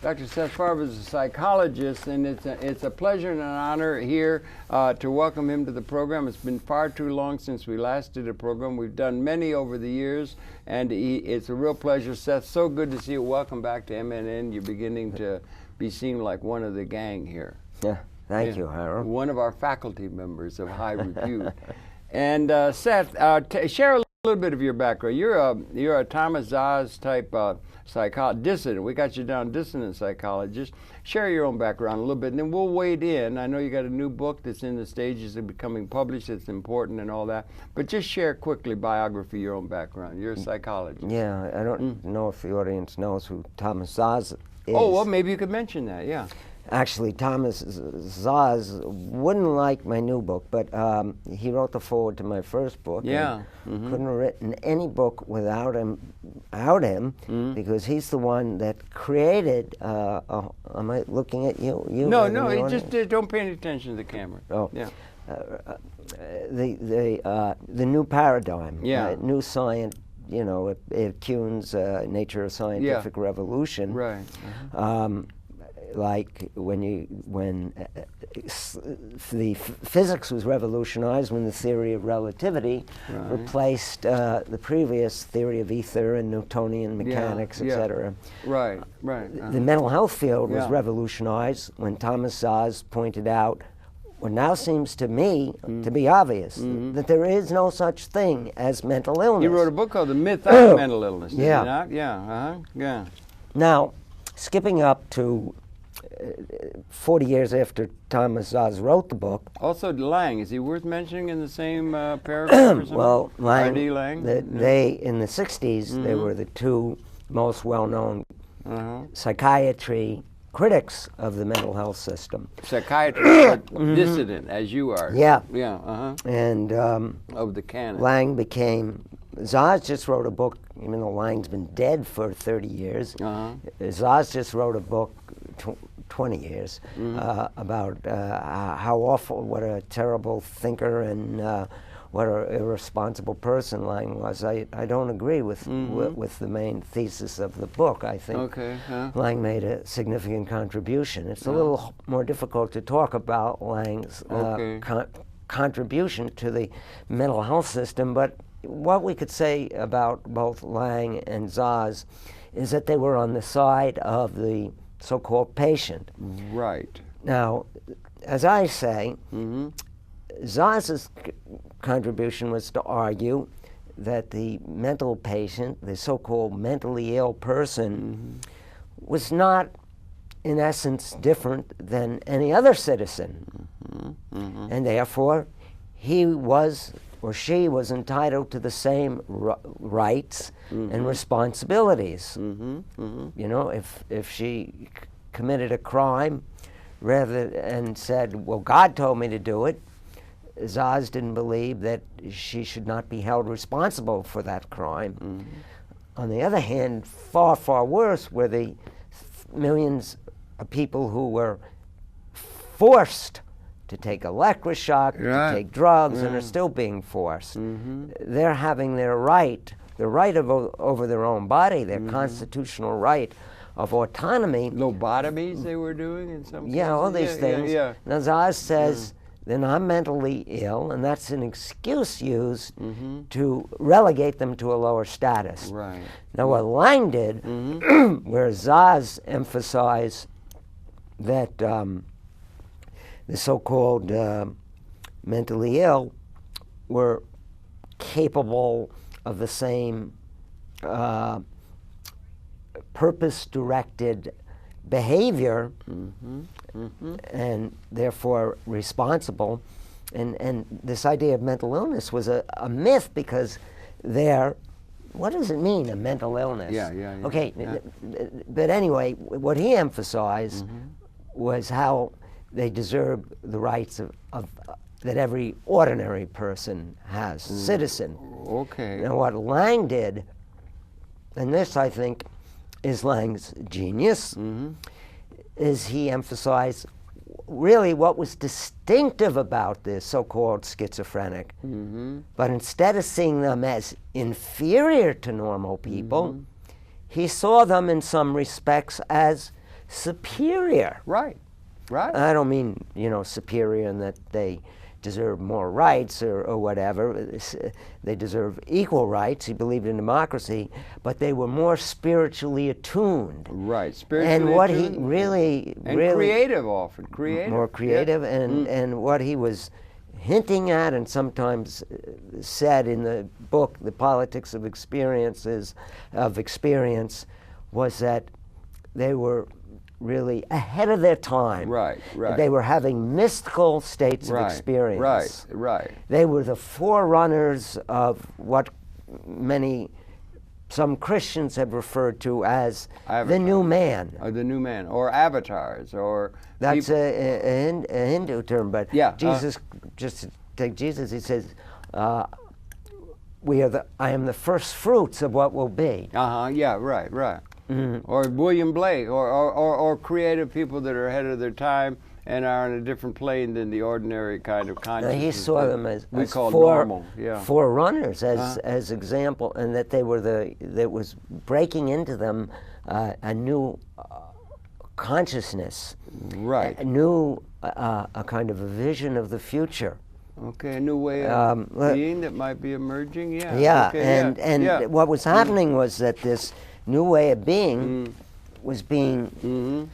Dr. Seth Farber is a psychologist, and it's a pleasure and an honor here to welcome him to the program. It's been far too long since we last did a program. We've done many over the years, and it's a real pleasure. Seth, so good to see you. Welcome back to MNN. You're beginning to be seen like one of the gang here. Yeah, thank you, Harold. One of our faculty members of high repute. And Seth, share a little bit of your background. You're a Thomas Szasz type dissident. We got you down dissonant psychologist. Share your own background a little bit, and then we'll wade in. I know you got a new book that's in the stages of becoming published. It's important and all that. But just share quickly biography, your own background. You're a psychologist. Yeah, I don't know if the audience knows who Thomas Szasz is. Oh, well, maybe you could mention that, yeah. Actually, Thomas Szasz wouldn't like my new book, but he wrote the foreword to my first book. Yeah. Couldn't have written any book without him, because he's the one that created. Am I looking at you? No, just don't pay any attention to the camera. Oh, yeah. The new paradigm. Yeah. New science. You know, it Kuhn's Nature of Scientific Revolution. Right. Like when the physics was revolutionized, when the theory of relativity replaced the previous theory of ether and Newtonian mechanics, etc. Right. The mental health field was revolutionized when Thomas Szasz pointed out what now seems to me to be obvious, that there is no such thing as mental illness. You wrote a book called The Myth of Mental Illness, did you not? Yeah. Now, skipping up to 40 years after Thomas Szasz wrote the book. Also, Lang, is he worth mentioning in the same paragraph or something? Well, R.D. Lang? They, in the 60s, they were the two most well-known psychiatry critics of the mental health system. Psychiatrist, dissident, as you are. Yeah. Yeah, And of the canon. Lang became... Szasz just wrote a book, even though Lang's been dead for 30 years. Szasz just wrote a book 20 years about how awful, what a terrible thinker and what an irresponsible person Lang was. I don't agree with the main thesis of the book. I think Lang made a significant contribution. It's a little more difficult to talk about Lang's contribution to the mental health system, but what we could say about both Lang and Szasz is that they were on the side of the so-called patient. Right. Now, as I say, Szasz's contribution was to argue that the mental patient, the so-called mentally ill person, was not, in essence, different than any other citizen. And therefore, he was or she was entitled to the same rights and responsibilities. You know, if she committed a crime and said, well, God told me to do it, Szasz didn't believe that she should not be held responsible for that crime. On the other hand, far, far worse were the millions of people who were forced to take electroshock, to take drugs, and are still being forced. They're having their right, over their own body, their constitutional right of autonomy. Lobotomies they were doing in some cases? Yeah, all these things. Now, Szasz says, then I'm mentally ill, and that's an excuse used to relegate them to a lower status. Right. Now, what Lang did, where Szasz emphasized that the so-called mentally ill were capable of the same purpose-directed behavior and therefore responsible. And this idea of mental illness was a myth, because what does it mean, a mental illness? Okay, but anyway, what he emphasized was how they deserve the rights of that every ordinary person has, citizen. Okay. Now, what Lang did, and this, I think, is Lang's genius, is he emphasized really what was distinctive about this so-called schizophrenic. But instead of seeing them as inferior to normal people, he saw them in some respects as superior. Right. Right. I don't mean, superior in that they deserve more rights or whatever. They deserve equal rights. He believed in democracy, but they were more spiritually attuned. Right. Spiritually and what attuned. he really, and creative often. Creative. More creative. Yeah. And what he was hinting at and sometimes said in the book, The Politics of Experience, was that they were really ahead of their time. Right, right. They were having mystical states of experience. Right. They were the forerunners of what some Christians have referred to as the new man. Or the new man, or avatars, or... That's a Hindu term, but yeah, Jesus, just to take Jesus, he says, I am the first fruits of what will be. Yeah, right. Mm-hmm. Or William Blake, or creative people that are ahead of their time and are on a different plane than the ordinary kind of consciousness. He saw them as normal. Yeah. Forerunners, as example, and that they were that was breaking into them a new consciousness, right? A kind of a vision of the future. Okay, a new way of being that might be emerging. Yeah. Yeah, okay, and what was happening was that this new way of being was being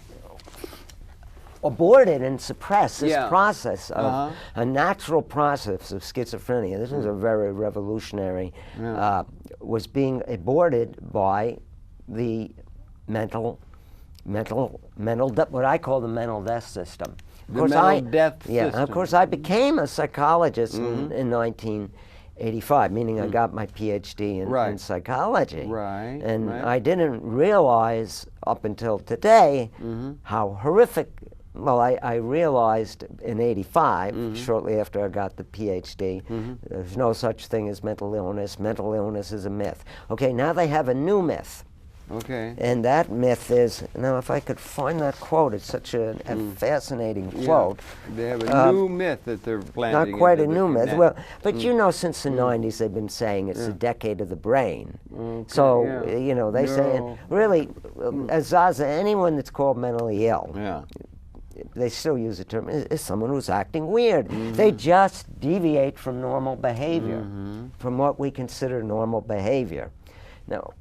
aborted and suppressed. This process of a natural process of schizophrenia. This was a very revolutionary. Was being aborted by the what I call the mental death system. Of course, I became a psychologist in 1985, meaning I got my PhD in psychology. Right. And I didn't realize up until today how horrific. Well, I realized in '85, shortly after I got the PhD, there's no such thing as mental illness. Mental illness is a myth. Okay, now they have a new myth. Okay. And that myth is, now if I could find that quote, it's such a fascinating quote. They have a new myth that they're planting. Not quite a new myth. Well, but since the 90s they've been saying it's the decade of the brain. Okay, so, they say, really, as Zaza, anyone that's called mentally ill, they still use the term, is someone who's acting weird. They just deviate from normal behavior, from what we consider normal behavior. Now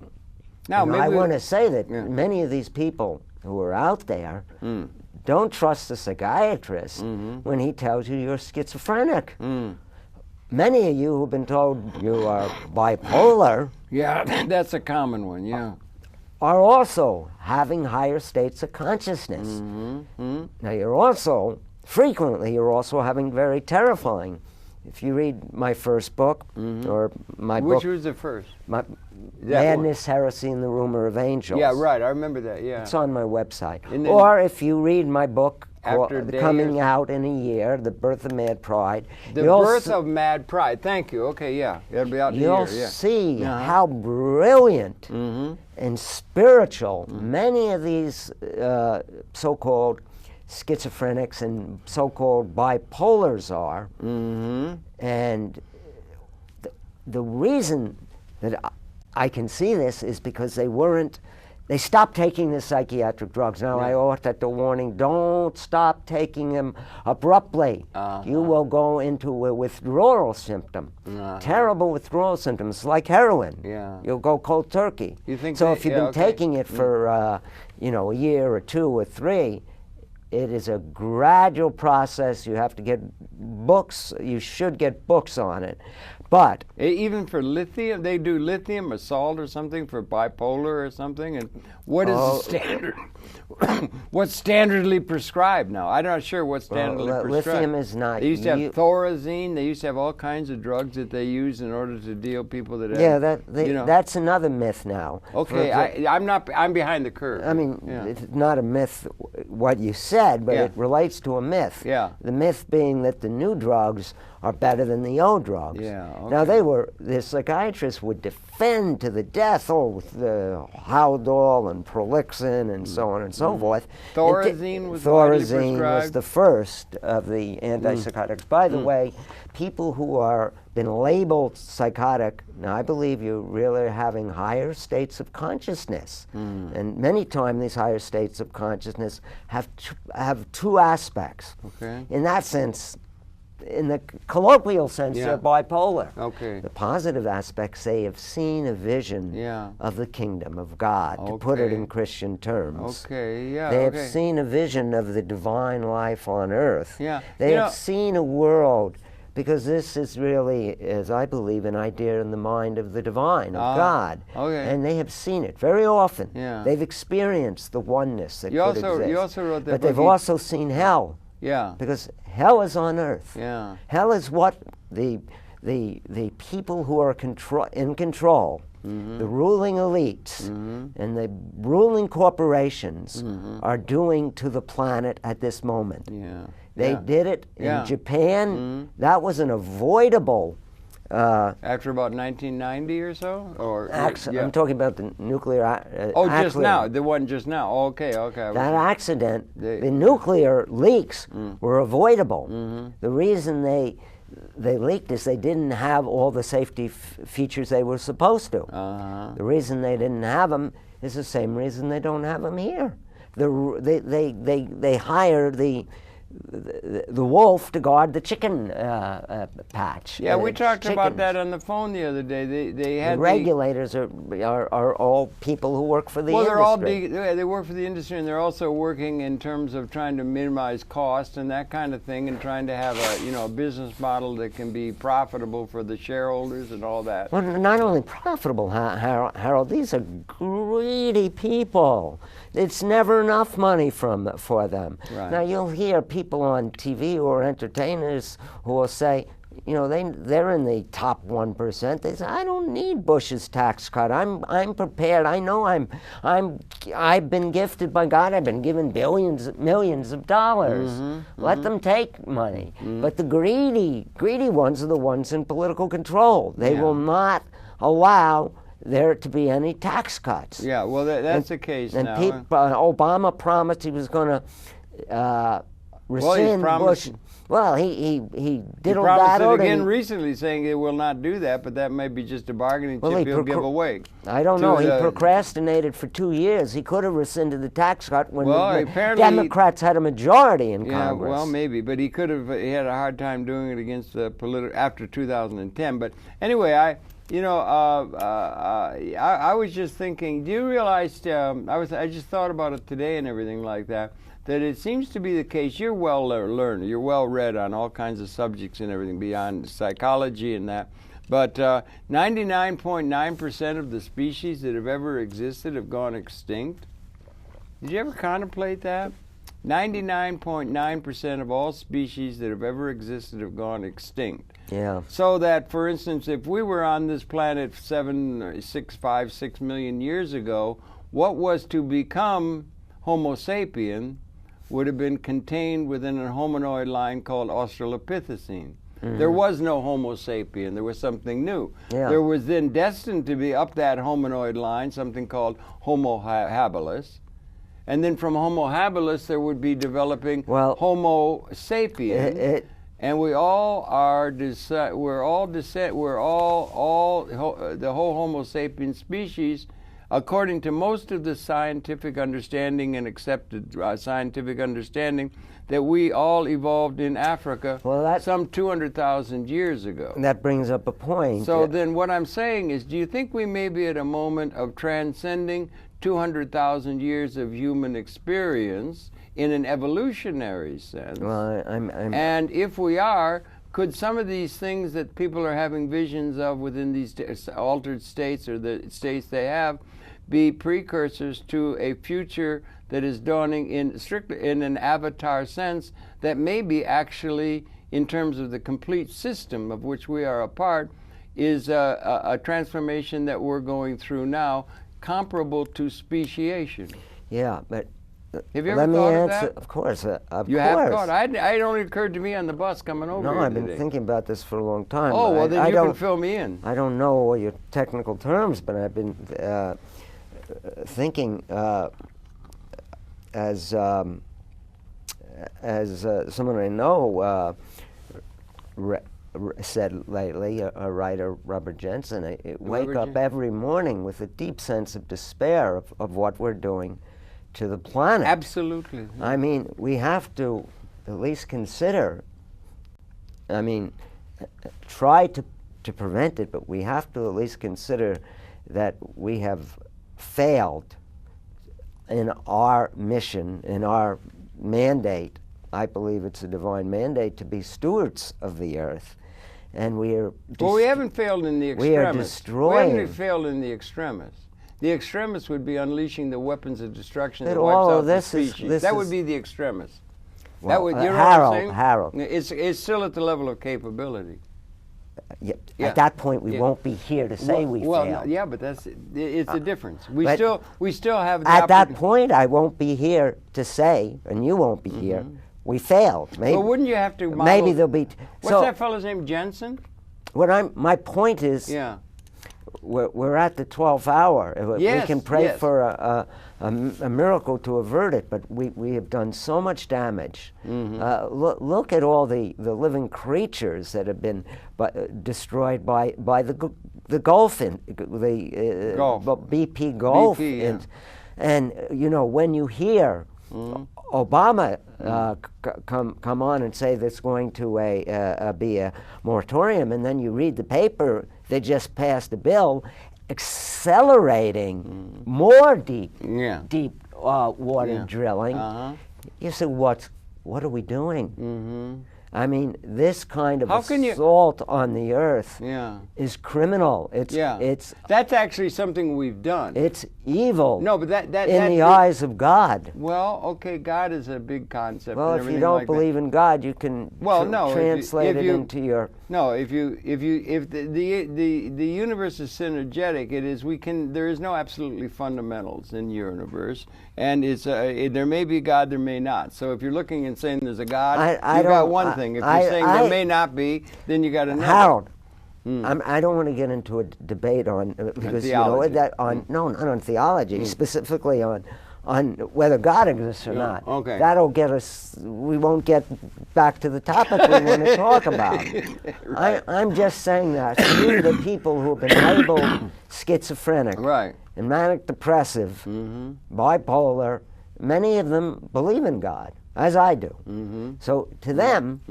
I want to say that many of these people who are out there don't trust the psychiatrist when he tells you you're schizophrenic. Many of you who've been told you are bipolar, that's a common one, are also having higher states of consciousness. Now you're also having very terrifying. If you read my first book, or my book... Which was the first? Madness, Heresy, and the Rumor of Angels. Yeah, right, I remember that, It's on my website. Or if you read my book, coming out in a year, The Birth of Mad Pride. The Birth of Mad Pride, thank you, okay, it'll be out in a year. You'll see how brilliant and spiritual many of these so-called schizophrenics and so-called bipolars are, and the reason that I can see this is because they stopped taking the psychiatric drugs. Now I ought at the warning, don't stop taking them abruptly. You will go into a withdrawal symptom, terrible withdrawal symptoms, like heroin. You'll go cold turkey. If you've been taking it for a year or 2 or 3, it is a gradual process. You have to get books. You should get books on it. But even for lithium, they do lithium or salt or something for bipolar or something. And what is the standard? What's standardly prescribed now? I'm not sure what's standardly prescribed. Lithium is not. They used to have thorazine. They used to have all kinds of drugs that they use in order to deal people that have. That's another myth now. Okay, I'm behind the curve. I mean, it's not a myth what you said, but it relates to a myth. The myth being that the new drugs are better than the old drugs. Yeah, okay. Now the psychiatrists would defend to the death, with the Haldol and Prolixin and so on and so forth. Thorazine was widely Thorazine was prescribed? the first of the antipsychotics. By the way, people who are been labeled psychotic, now I believe you're really having higher states of consciousness. And many times these higher states of consciousness have two aspects. Okay. In that sense, in the colloquial sense, they're bipolar. Okay. The positive aspects, they have seen a vision of the kingdom of God, to put it in Christian terms. Okay, yeah. They have seen a vision of the divine life on earth. Yeah. They have seen a world, because this is really, as I believe, an idea in the mind of the divine, of God. Okay. And they have seen it very often. Yeah. They've experienced the oneness that could exist. You also wrote that but book. they've also seen hell. Yeah. Because hell is on earth. Yeah. Hell is what the people who are in control, the ruling elites and the ruling corporations are doing to the planet at this moment. Yeah. They did it in Japan. That was an avoidable. After about 1990 or so? I'm talking about the nuclear just accident. now, the one just now. Okay. That accident, the nuclear leaks were avoidable. The reason they leaked is they didn't have all the safety features they were supposed to. The reason they didn't have them is the same reason they don't have them here. They hired the wolf to guard the chicken patch. Yeah, we talked about that on the phone the other day. They had the regulators are all people who work for the industry. They work for the industry, and they're also working in terms of trying to minimize cost and that kind of thing, and trying to have a business model that can be profitable for the shareholders and all that. Well, not only profitable, Harold. These are greedy people. It's never enough money for them. Right. Now you'll hear people on TV who are entertainers who will say, they're in the top 1%. They say, I don't need Bush's tax cut. I'm prepared. I know I've been gifted by God. I've been given millions of dollars. Let them take money. But the greedy ones are the ones in political control. They will not allow there to be any tax cuts. Yeah, well, that's the case now. And Obama promised he was going to rescind Bush. Well, he diddled that out. He promised it again recently, saying he will not do that, but that may be just a bargaining chip he'll give away. I don't know. He procrastinated for 2 years. He could have rescinded the tax cut when the Democrats had a majority in Congress. Yeah, well, maybe, but he could have. He had a hard time doing it against the after 2010. But anyway, I was just thinking. Do you realize? I just thought about it today and everything like that. That it seems to be the case. You're well learned. You're well read on all kinds of subjects and everything beyond psychology and that. But 99.9% of the species that have ever existed have gone extinct. Did you ever contemplate that? 99.9% of all species that have ever existed have gone extinct. Yeah. So that, for instance, if we were on this planet 6 million years ago, what was to become Homo sapien would have been contained within a hominoid line called Australopithecine. There was no Homo sapien. There was something new. Yeah. There was then destined to be up that hominoid line something called Homo habilis. And then from Homo habilis there would be developing Homo sapien. And we all are the whole Homo sapien species, according to most of the scientific understanding and accepted scientific understanding, that we all evolved in Africa some 200,000 years ago. That brings up a point. So then what I'm saying is, do you think we may be at a moment of transcending 200,000 years of human experience in an evolutionary sense? Well, and if we are, could some of these things that people are having visions of within these altered states or the states they have be precursors to a future that is dawning strictly in an avatar sense that may be actually, in terms of the complete system of which we are a part, is a transformation that we're going through now, comparable to speciation? Yeah, but Have you ever Let me thought answer. of that? Of course, You have thought. It only occurred to me on the bus coming over No, here I've been today. thinking about this for a long time. Oh, but well, then I you don't, can fill me in. I don't know all your technical terms, but I've been thinking as someone I know said lately, a writer, Robert Jensen, I wake up every morning with a deep sense of despair of what we're doing to the planet. Absolutely. I mean, we have to at least consider, I mean, try to prevent it, but we have to at least consider that we have failed in our mission, in our mandate. I believe it's a divine mandate to be stewards of the earth. And we are... Well, we haven't failed in the extremists. We are destroying... We haven't failed in the extremists. The extremists would be unleashing the weapons of destruction But that wipes all out of the this species. That would be the extremists. Well, that would, you know what I'm saying? Harold. It's still at the level of capability. Yeah. Yeah. At that point, we won't be here to say we failed. Yeah, but it's the difference. We still have the at that point, I won't be here to say, and you won't be here, we failed. Maybe, well, wouldn't you have to model, maybe there'll be... What's that fellow's name, Jensen? My point is, yeah. we're at the 12th hour. Yes, we can pray for a miracle to avert it, but we have done so much damage. Look at all the living creatures that have been destroyed by the Gulf, BP Gulf. BP, yeah. And you know, when you hear Obama come on and say there's going to be a moratorium, and then you read the paper, they just passed a bill accelerating more deep water drilling. You say, what are we doing? I mean, this kind of assault on the earth is criminal. It's that's actually something we've done. It's evil. No, but that in the eyes of God. Well, okay, God is a big concept. Well, and if you don't like believe in God, you can translate it into your. No, if the universe is synergetic, it is there is no absolutely fundamentals in the universe, and it's there may be God, there may not. So if you're looking and saying there's a God, you got one thing. If you're saying there may not be, then you got another. Harold, I don't want to get into a debate on because theology. Not on theology, specifically on whether God exists or not. Okay. That'll get us. We won't get back to the topic we want to talk about. Right. I'm just saying that the people who have been labeled schizophrenic, and manic depressive, bipolar, many of them believe in God, as I do. So to them,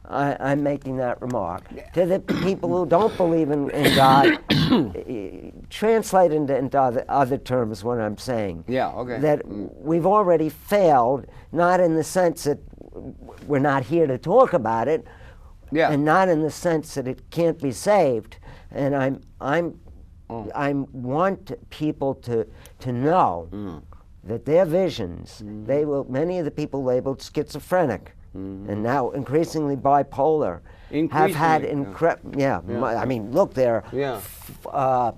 I'm making that remark. To the people who don't believe in God, translate into other terms what I'm saying. Yeah, okay. That we've already failed, not in the sense that we're not here to talk about it, and not in the sense that it can't be saved. And I want people to know that their visions, many of the people labeled schizophrenic, and now increasingly bipolar, have had I mean, look, there are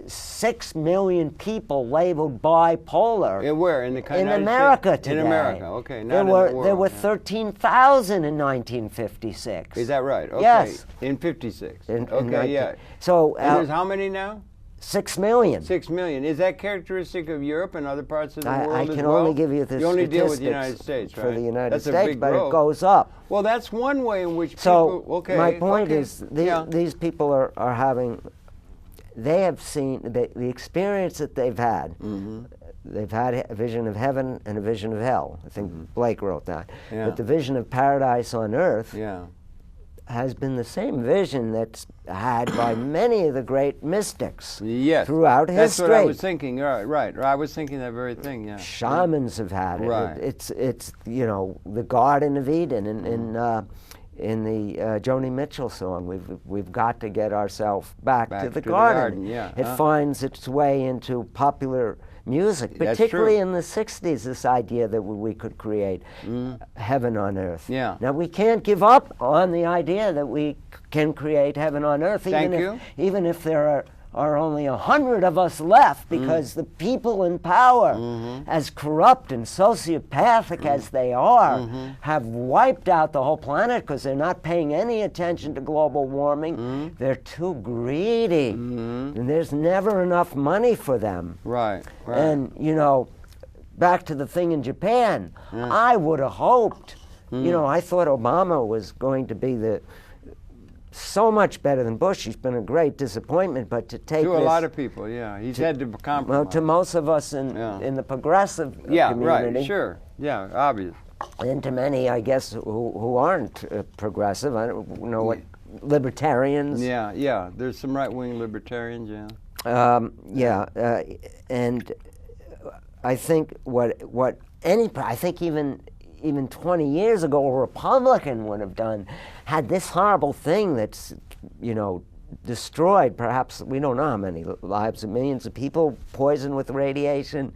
6 million people labeled bipolar. Where in the country? In America today. In America, okay. There were 13,000 in 1956. Is that right? Okay. Yes. In 56. Okay, So there's how many now? 6 million. 6 million. Is that characteristic of Europe and other parts of the world I can only give you the You only deal with statistics the United States, right? for the United States, but it goes up. Well, that's one way in which people... So, my point is, these people are having... They have seen the experience that they've had. They've had a vision of heaven and a vision of hell. I think Blake wrote that. But the vision of paradise on earth has been the same vision that's had by many of the great mystics throughout history. That's what I was thinking. Right. I was thinking that very thing. Shamans have had it. Right. It's the Garden of Eden in the Joni Mitchell song. We've got to get ourselves back to the garden. It finds its way into popular music, particularly in the 60s, this idea that we could create heaven on earth. Now, we can't give up on the idea that we can create heaven on earth, even if there are only 100 of us left because the people in power, as corrupt and sociopathic as they are, have wiped out the whole planet because they're not paying any attention to global warming. They're too greedy. And there's never enough money for them. Right. And, you know, back to the thing in Japan, I would have hoped, you know, I thought Obama was going to be so much better than Bush. He's been a great disappointment, but to take to a lot of people, yeah, he's had to compromise. Well, to most of us in the progressive community, right, sure, yeah, obvious, and to many, I guess, who aren't progressive. I don't know what libertarians. Yeah, there's some right-wing libertarians, and I think I think even 20 years ago, a Republican would have done, had this horrible thing that's, you know, destroyed perhaps, we don't know how many lives of millions of people, poisoned with radiation.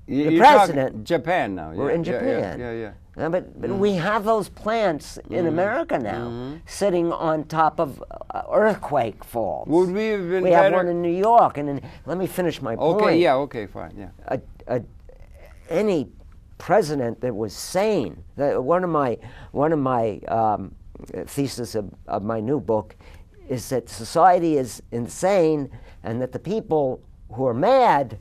The president. Japan now. We're in Japan. Yeah. But we have those plants in America now, sitting on top of earthquake faults. Would we have been We better? have one in New York, and let me finish my point. Okay, fine, yeah. Any president that was sane. One of my thesis of my new book is that society is insane, and that the people who are mad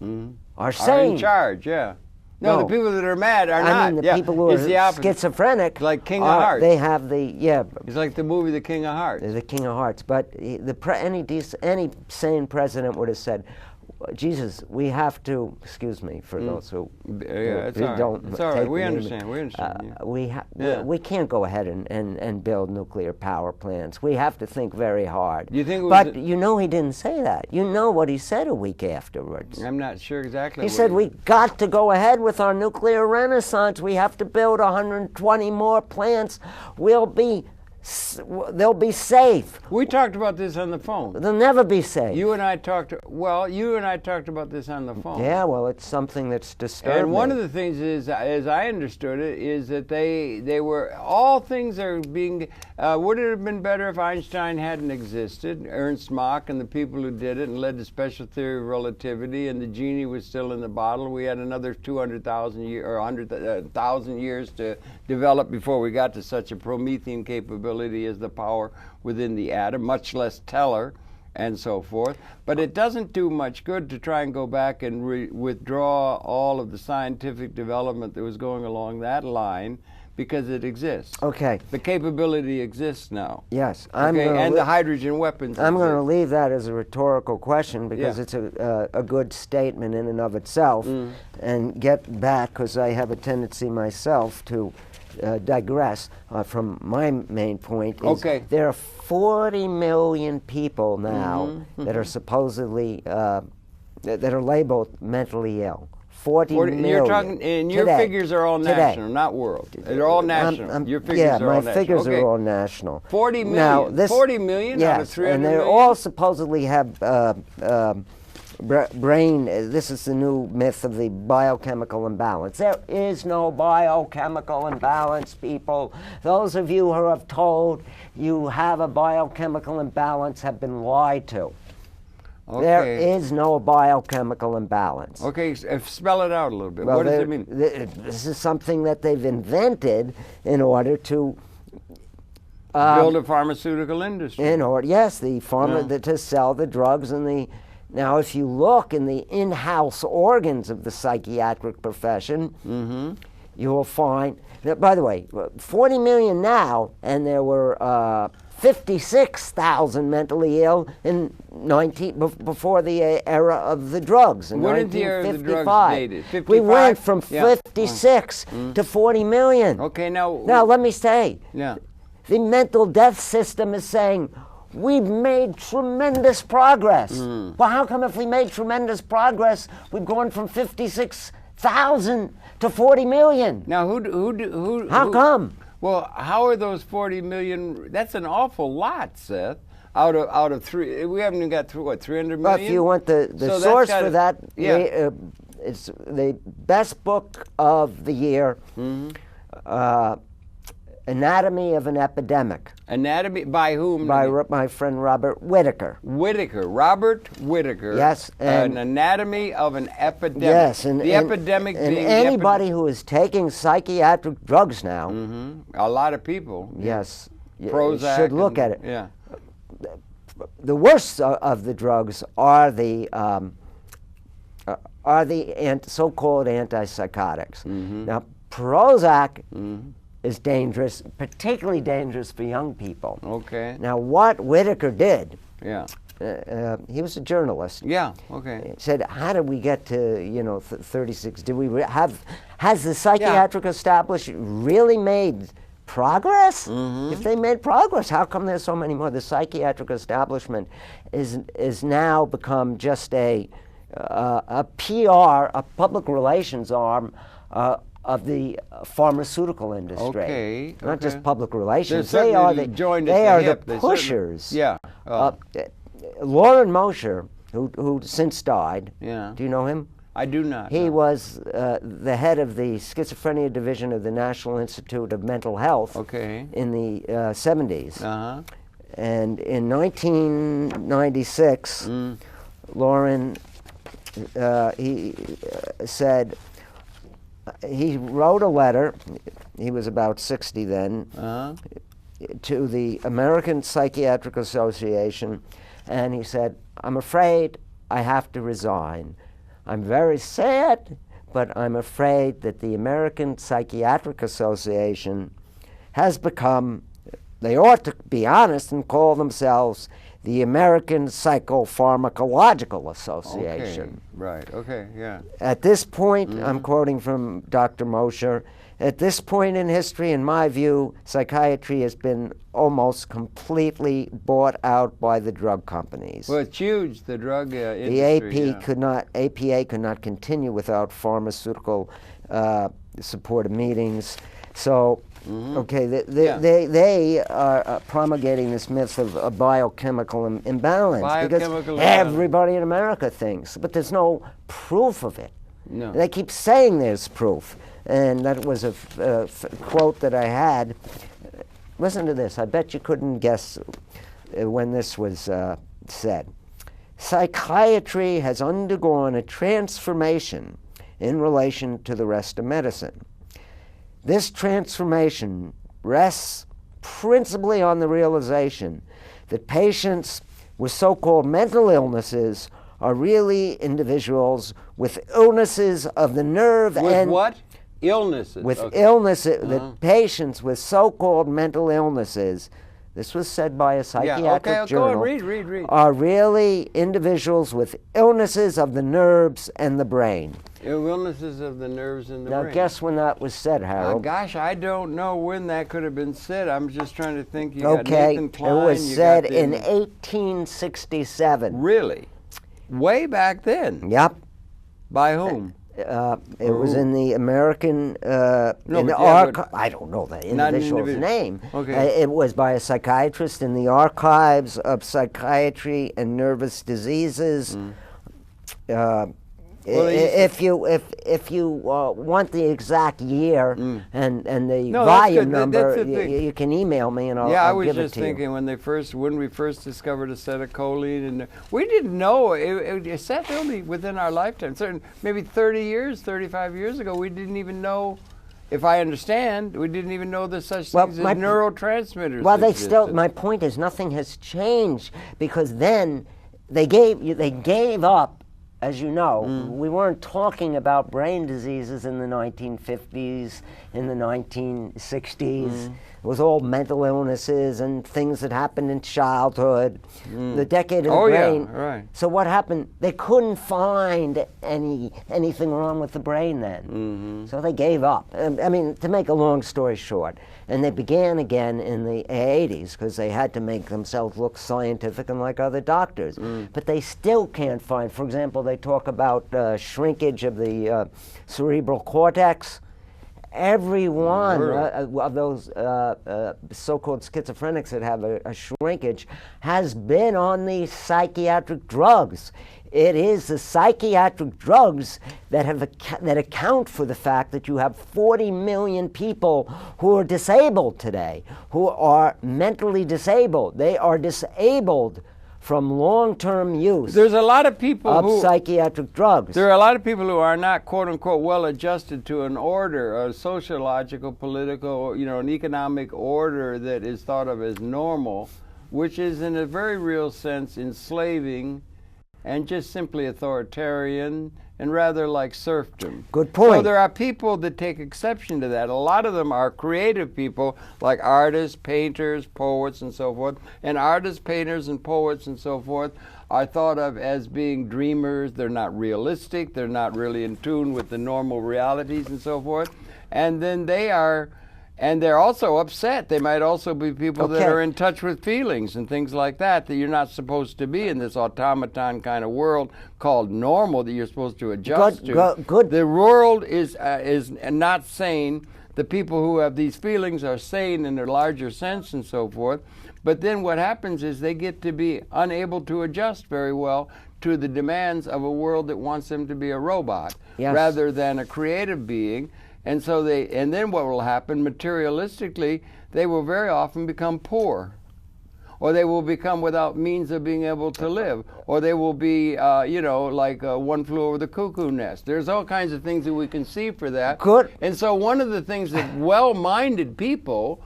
are sane. Are in charge, yeah. No, the people that are mad are not. I mean, the people who are schizophrenic, like King of Hearts. They have It's like the movie The King of Hearts. The King of Hearts. But any sane president would have said, Jesus, we have to, excuse me for those who it's all right. We understand. We can't go ahead and build nuclear power plants. We have to think very hard. You think but you know he didn't say that. You know what he said a week afterwards. I'm not sure exactly. He said, we got to go ahead with our nuclear renaissance. We have to build 120 more plants. They'll be safe. We talked about this on the phone. They'll never be safe. You and I talked about this on the phone. Yeah, well, it's something that's disturbing. And one of the things is, as I understood it, is that they were, all things are being, would it have been better if Einstein hadn't existed, Ernst Mach and the people who did it and led to special theory of relativity, and the genie was still in the bottle. We had another 200,000 years or 100,000 years to develop before we got to such a Promethean capability as the power within the atom, much less teller, and so forth. But it doesn't do much good to try and go back and withdraw all of the scientific development that was going along that line, because it exists. Okay. The capability exists now. Yes. And the hydrogen weapons. I'm going to leave that as a rhetorical question, because it's a good statement in and of itself, and get back, because I have a tendency myself to digress from my main point. There are 40 million people now that are supposedly that are labeled mentally ill. 40 million. You're talking, and your figures are all national, not world. They're all national. Your figures are all national. My figures are all national. 40 million. Now, 40 million out of 300 and they million? all supposedly have brain. This is the new myth of the biochemical imbalance. There is no biochemical imbalance, people. Those of you who have told you have a biochemical imbalance have been lied to. Okay. There is no biochemical imbalance. Okay, spell it out a little bit. Well, what does it mean? This is something that they've invented in order to build a pharmaceutical industry. To sell the drugs and the. Now, if you look in the in-house organs of the psychiatric profession, you will find that, by the way, 40 million now, and there were 56,000 mentally ill before the era of the drugs in 1955. When did the era of the drugs dated? 55? We went from 56 to 40 million. Okay, now let me say, the mental death system is saying, we've made tremendous progress. Well, how come if we made tremendous progress, we've gone from 56,000 to 40 million? Now, How come? Well, how are those 40 million? That's an awful lot, Seth. Out of three, we haven't even got through what, 300 million. Well, if you want the source for that, it's the best book of the year. Anatomy of an Epidemic. Anatomy by whom? By my friend Robert Whitaker. Robert Whitaker. Yes. An Anatomy of an Epidemic. Yes. The epidemic and being anybody who is taking psychiatric drugs now. A lot of people. Yes. Prozac. Should look at it. Yeah. The worst of the drugs are the so-called antipsychotics. Now, Prozac is dangerous, particularly dangerous for young people. Okay. Now, what Whitaker did, Yeah. he was a journalist. Yeah. Okay. He said, how did we get to 36? Did we has the psychiatric establishment really made progress? If they made progress, how come there's so many more? The psychiatric establishment is now become just a PR, a public relations arm of the pharmaceutical industry. Okay. Not just public relations. They are the pushers. Yeah. Lauren Mosher, who since died. Yeah. Do you know him? I do not. He was the head of the schizophrenia division of the National Institute of Mental Health. Okay. In the 70s. Uh-huh. And in 1996, Lauren, he said, he wrote a letter, he was about 60 then, to the American Psychiatric Association, and he said, I'm afraid I have to resign. I'm very sad, but I'm afraid that the American Psychiatric Association has become, they ought to be honest and call themselves the American Psychopharmacological Association. Okay. Right, okay, yeah. At this point, I'm quoting from Dr. Mosher, at this point in history, in my view, psychiatry has been almost completely bought out by the drug companies. Well, it's huge, the drug industry. The APA could not continue without pharmaceutical supported meetings. So, okay, they are promulgating this myth of a biochemical imbalance because everybody in America thinks, but there's no proof of it. No. They keep saying there's proof, and that was a quote that I had. Listen to this. I bet you couldn't guess when this was said. Psychiatry has undergone a transformation in relation to the rest of medicine. This transformation rests principally on the realization that patients with so-called mental illnesses are really individuals with illnesses of the nerve with what? Illnesses. With illnesses, that patients with so-called mental illnesses, this was said by a psychiatric journal, go on, read. are really individuals with illnesses of the nerves and the brain. Illnesses of the nerves and the brain. Now guess when that was said, Harold? Gosh, I don't know when that could have been said. I'm just trying to think. You got okay, Nathan Klein, it was said in 1867. Really? Way back then? Yep. By whom? It was in the American, in the archive. I don't know the individual's name. Okay. It was by a psychiatrist in the Archives of Psychiatry and Nervous Diseases. If you want the exact year and the volume number, you can email me and I'll give it to you. Yeah, I was just thinking when we first discovered acetylcholine, and we didn't know it sat only within our lifetime. Certain maybe 30 years, 35 years ago, we didn't even know. If I understand, we didn't even know there's such things as neurotransmitters. Well, they still. My point is, nothing has changed because then they gave up. As you know, we weren't talking about brain diseases in the 1950s, in the 1960s. It was all mental illnesses and things that happened in childhood. The decade of the brain. Yeah, right. So what happened? They couldn't find anything wrong with the brain then. So they gave up. I mean, to make a long story short, and they began again in the 80s because they had to make themselves look scientific and like other doctors. But they still can't find, for example, they talk about shrinkage of the cerebral cortex. every one of those so-called schizophrenics that have a shrinkage has been on these psychiatric drugs. It is the psychiatric drugs that account for the fact that you have 40 million people who are disabled today, who are mentally disabled. They are disabled from long-term use. There's a lot of people of psychiatric drugs. There are a lot of people who are not, quote unquote, well adjusted to an order, a sociological, political, an economic order that is thought of as normal, which is in a very real sense enslaving and just simply authoritarian and rather like serfdom. Good point. So there are people that take exception to that. A lot of them are creative people like artists, painters, poets, and so forth. And artists, painters, and poets, and so forth are thought of as being dreamers. They're not realistic. They're not really in tune with the normal realities and so forth. And then they're also upset. They might also be people that are in touch with feelings and things like that you're not supposed to be in this automaton kind of world called normal that you're supposed to adjust to. Good. The world is not sane. The people who have these feelings are sane in a larger sense and so forth. But then what happens is they get to be unable to adjust very well to the demands of a world that wants them to be a robot rather than a creative being. And so and then what will happen materialistically, they will very often become poor, or they will become without means of being able to live, or they will be, like one flew over the cuckoo nest. There's all kinds of things that we can see for that. Good. And so one of the things that well-minded people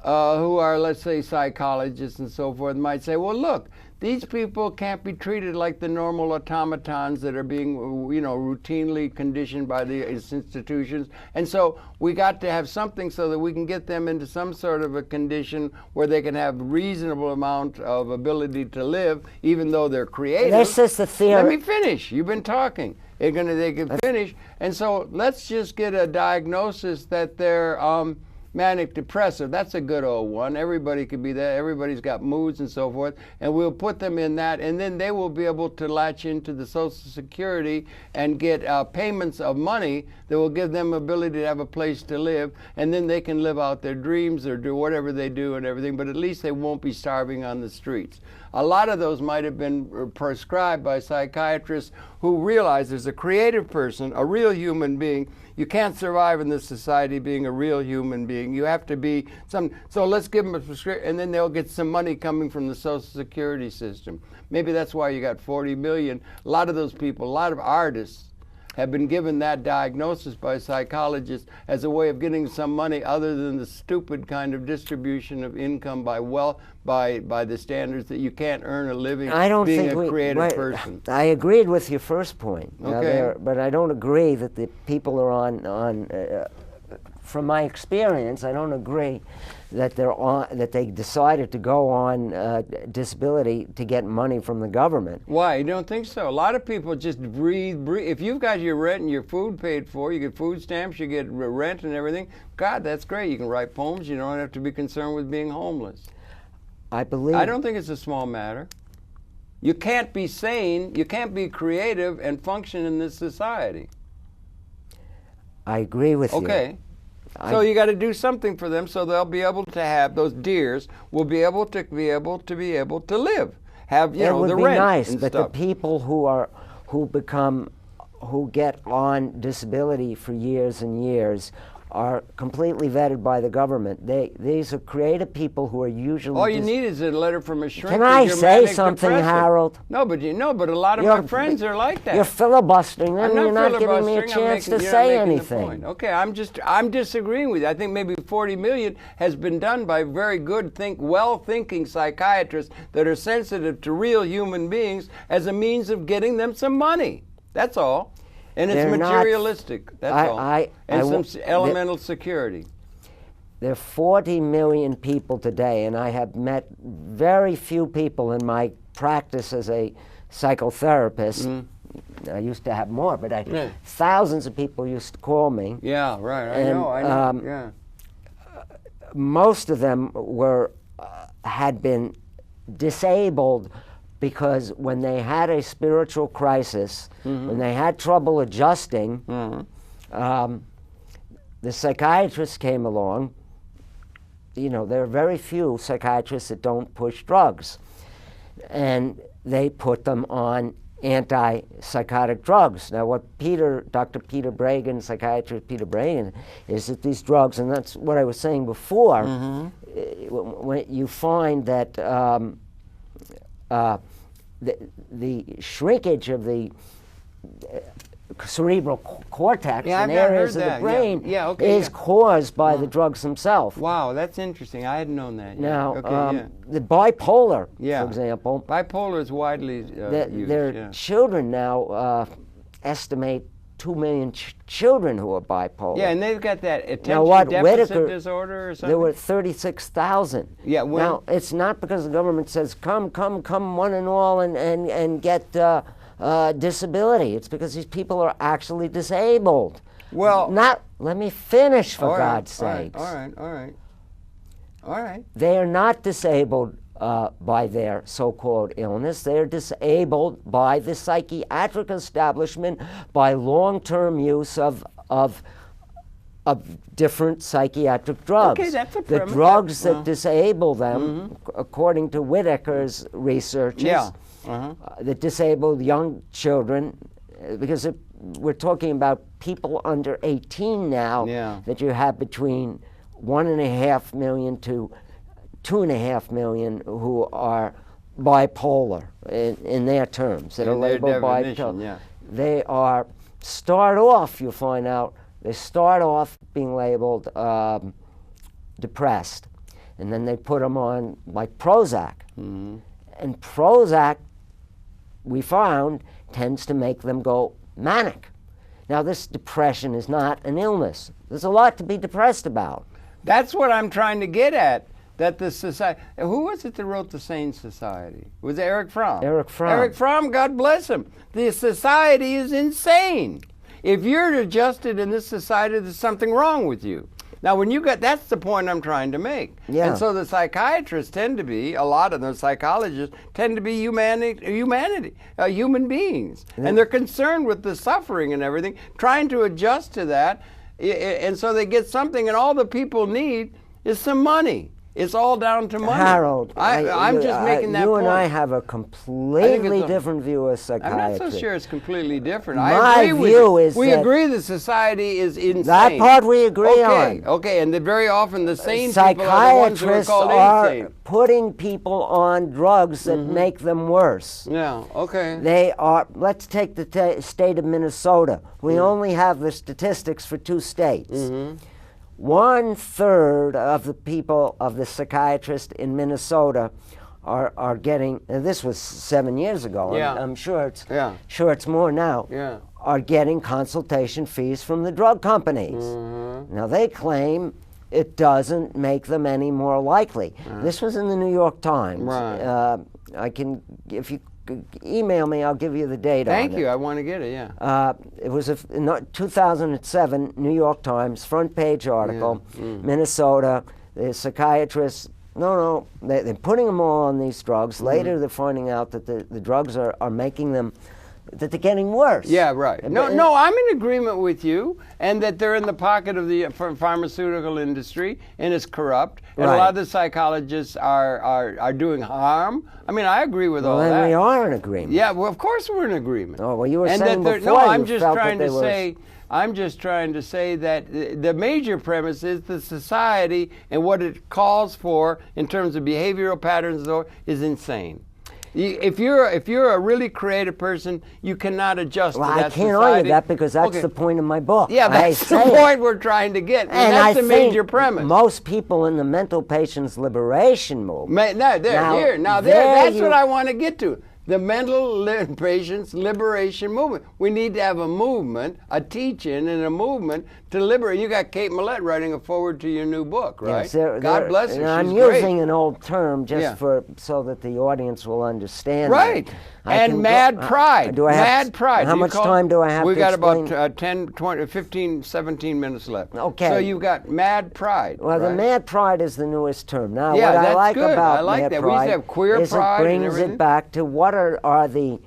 who are, let's say, psychologists and so forth might say, well, look, these people can't be treated like the normal automatons that are being, routinely conditioned by the institutions. And so we got to have something so that we can get them into some sort of a condition where they can have reasonable amount of ability to live, even though they're creative. This is the theory. Let me finish. You've been talking. They can finish. And so let's just get a diagnosis that they're manic depressive. That's a good old one. Everybody could be that. Everybody's got moods and so forth, and we'll put them in that, and then they will be able to latch into the Social Security and get payments of money that will give them ability to have a place to live, and then they can live out their dreams or do whatever they do and everything, but at least they won't be starving on the streets. A lot of those might have been prescribed by psychiatrists who realize there's a creative person, a real human being. You can't survive in this society being a real human being. You have to be so let's give them a prescription, and then they'll get some money coming from the Social Security system. Maybe that's why you got 40 million. A lot of those people, a lot of artists, have been given that diagnosis by psychologists as a way of getting some money other than the stupid kind of distribution of income by the standards that you can't earn a living being a creative person. I agreed with your first point, okay. But I don't agree that the people are on from my experience, I don't agree that they decided to go on disability to get money from the government. Why? You don't think so? A lot of people just breathe. If you've got your rent and your food paid for, you get food stamps, you get rent and everything. God, that's great. You can write poems. You don't have to be concerned with being homeless. I don't think it's a small matter. You can't be sane, you can't be creative and function in this society. I agree with you. Okay. So you got to do something for them so they'll be able to have, those deers will be able to live, have, the rent. It would be nice, but stuff. The people who get on disability for years and years are completely vetted by the government. These are creative people who are usually... All you need is a letter from a shrink. Can I say something, Harold? No, but a lot of my friends are like that. You're filibustering them. You're not giving me a chance to say anything. Okay, I'm disagreeing with you. I think maybe 40 million has been done by very good, well-thinking psychiatrists that are sensitive to real human beings as a means of getting them some money. That's all. And it's materialistic, that's all. And some elemental security. There are 40 million people today, and I have met very few people in my practice as a psychotherapist. Mm-hmm. I used to have more, but thousands of people used to call me. Yeah, right, I know. Most of them had been disabled because when they had a spiritual crisis, mm-hmm. when they had trouble adjusting, mm-hmm. the psychiatrists came along. You know, there are very few psychiatrists that don't push drugs. And they put them on antipsychotic drugs. Now, what Dr. Peter Bregan, psychiatrist Peter Bregan, is that these drugs, and that's what I was saying before, when you find that the shrinkage of the cerebral cortex and areas of the brain is caused by the drugs themselves. Wow, that's interesting. I hadn't known that. Now, the bipolar, for example. Bipolar is widely used. Their children now estimate 2 million children who are bipolar. Yeah, and they've got that attention deficit disorder or something? There were 36,000. Yeah, now, it's not because the government says, come one and all and get disability. It's because these people are actually disabled. Well, let me finish, for God's sakes. All right. They are not disabled by their so-called illness. They are disabled by the psychiatric establishment by long-term use of different psychiatric drugs. Okay, that's a premise. The drugs that disable them, according to Whitaker's researches, that disable young children, because we're talking about people under 18 now, that you have between 1.5 million to 2.5 million who are bipolar in their terms, that are labeled bipolar. They start off, you'll find out, they start off being labeled depressed, and then they put them on like Prozac. And Prozac, we found, tends to make them go manic. Now, this depression is not an illness. There's a lot to be depressed about. That's what I'm trying to get at. That the society, who was it that wrote the Sane Society? Was it Erich Fromm? Erich Fromm. Erich Fromm, God bless him. The society is insane. If you're adjusted in this society, there's something wrong with you. Now, that's the point I'm trying to make. Yeah. And so the psychiatrists tend to be, a lot of the psychologists tend to be human beings. And they're concerned with the suffering and everything, trying to adjust to that. And so they get something, and all the people need is some money. It's all down to money. Harold, I'm just making that point. You and I have a completely different view of psychiatry. I'm not so sure it's completely different. My view is we agree the society is insane. That part we agree on. Okay, and very often the sane people are the ones who are called insane. Putting people on drugs that make them worse. Yeah, okay. They are, let's take the state of Minnesota. We only have the statistics for 2 states. 1/3 of the people, of the psychiatrists in Minnesota are getting, and this was 7 years ago, I'm sure it's more now, are getting consultation fees from the drug companies. Now, they claim it doesn't make them any more likely. This was in the New York Times. I can, if you email me, I'll give you the data. Thank you. I want to get it, it was a 2007 New York Times front page article. Minnesota, the psychiatrists, they're putting them all on these drugs. Later they're finding out that the drugs are making them, that they're getting worse. Yeah, right. No, I'm in agreement with you, and that they're in the pocket of the pharmaceutical industry, and it's corrupt, and a lot of the psychologists are doing harm. I mean, I agree with all that. Well, then we are in agreement. Yeah, well, of course we're in agreement. Oh, well, you were saying before no, I'm just trying to say that the major premise is the society and what it calls for in terms of behavioral patterns is insane. If you're a really creative person, you cannot adjust to that society. I can't argue that because that's the point of my book. Yeah, that's the point we're trying to get. And that's the major premise. Most people in the mental patients liberation movement. That's what I want to get to. The mental patients liberation movement. We need to have a movement, a teaching, and a movement to liberate. You got Kate Millett writing a foreword to your new book, right? Yes, God bless her. I'm using an old term just so that the audience will understand. Right. And mad pride. Mad pride. How much time do I have? We got about 10, 20, 15, 17 minutes left. Okay. So you've got mad pride. Well, the mad pride is the newest term. Now, what that's I like good. about I like mad that. pride We used to have queer pride it brings it back to what are the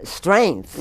strengths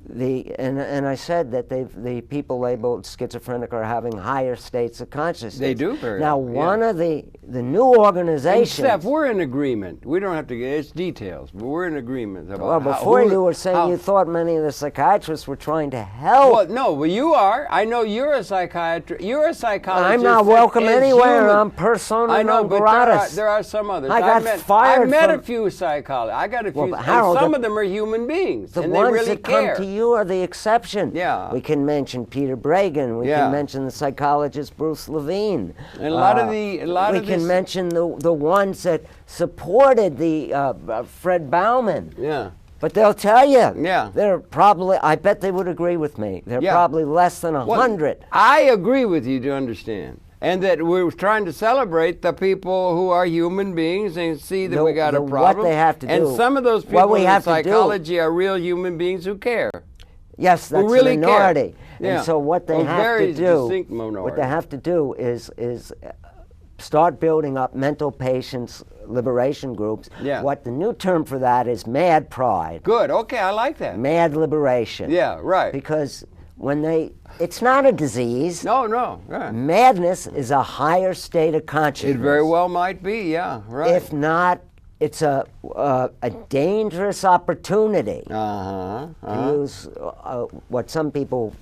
And I said that the people labeled schizophrenic are having higher states of consciousness. They do very now. well, One of the new organizations. And Seth, we're in agreement. We don't have to get it's details, but we're in agreement about. Well, before you were saying you thought many of the psychiatrists were trying to help. Well, no, well, you are. I know you're a psychiatrist. You're a psychologist. I'm not welcome anywhere. Human. I'm persona I know, non but gratis. there are some others. I got fired. I've met a few psychologists. I got a few. Well, Harold, some of them are human beings, the and ones they really that care. come to you are the exception. Yeah. We can mention Peter Bregan. We can mention the psychologist Bruce Levine. And a lot of we can mention the ones that supported the Fred Bauman. Yeah. But they'll tell you. Yeah. They're probably. I bet they would agree with me. They're probably less than 100. Well, I agree with you to understand. And that we're trying to celebrate the people who are human beings and see that we got a problem. What they have to do. And some of those people in psychology are real human beings who care. Yes, that's really a minority. Yeah. And so what they have to do, what they have to do is start building up mental patients liberation groups. Yeah. What the new term for that is mad pride. Good. Okay, I like that. Mad liberation. Yeah, right. Because it's not a disease. No. Right. Madness is a higher state of consciousness. It very well might be. Yeah, right. If not, it's a dangerous opportunity to use what some people.